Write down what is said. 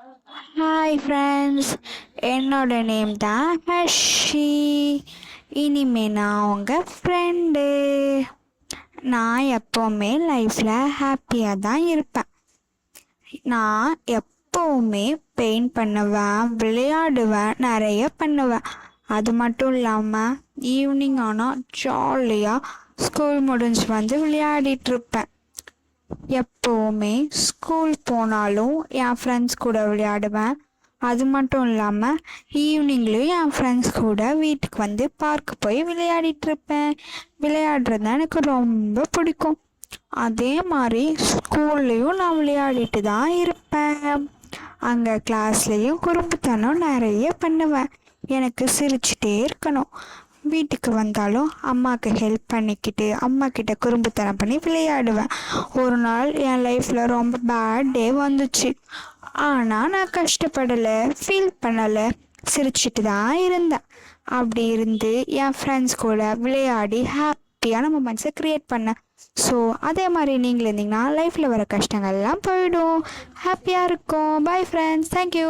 Hi friends, என்னோட name தான் ஹர்ஷி. இனிமே நான் உங்கள் ஃப்ரெண்டு. நான் எப்போவுமே லைஃப்பில் ஹாப்பியாக தான் இருப்பேன். நான் எப்போவுமே பெயிண்ட் பண்ணுவேன், விளையாடுவேன், நிறைய பண்ணுவேன். அது மட்டும் இல்லாமல் ஈவினிங் ஆனால் ஜாலியாக ஸ்கூல் முடிஞ்சு வந்து விளையாடிட்டுருப்பேன். எப்போவுமே ஸ்கூல் போனாலும் என் ஃப்ரெண்ட்ஸ் கூட விளையாடுவேன். அது மட்டும் இல்லாமல் ஈவினிங்லேயும் என் ஃப்ரெண்ட்ஸ் கூட வீட்டுக்கு வந்து பார்க் போய் விளையாடிட்டுருப்பேன். விளையாடுறது எனக்கு ரொம்ப பிடிக்கும். அதே மாதிரி ஸ்கூல்லேயும் நான் விளையாடிட்டு தான் இருப்பேன். அங்கே கிளாஸ்லேயும் குறும்புத்தனம் நிறைய பண்ணுவேன். எனக்கு சிரிச்சிட்டே இருக்கணும். வீட்டுக்கு வந்தாலும் அம்மாவுக்கு ஹெல்ப் பண்ணிக்கிட்டு அம்மா கிட்ட குறும்புத்தனம் பண்ணி விளையாடுவேன். ஒரு நாள் என் லைஃப்பில் ரொம்ப பேட் டே வந்துச்சு. ஆனால் நான் கஷ்டப்படலை, ஃபீல் பண்ணலை, சிரிச்சிட்டு தான் இருந்தேன். அப்படி இருந்து என் ஃப்ரெண்ட்ஸ் கூட விளையாடி ஹாப்பியான மொமெண்ட்ஸை க்ரியேட் பண்ணேன். ஸோ அதே மாதிரி நீங்கள் இருந்தீங்கன்னா லைஃப்பில் வர கஷ்டங்கள்லாம் போயிடும், ஹாப்பியாக இருக்கும். Bye friends, thank you.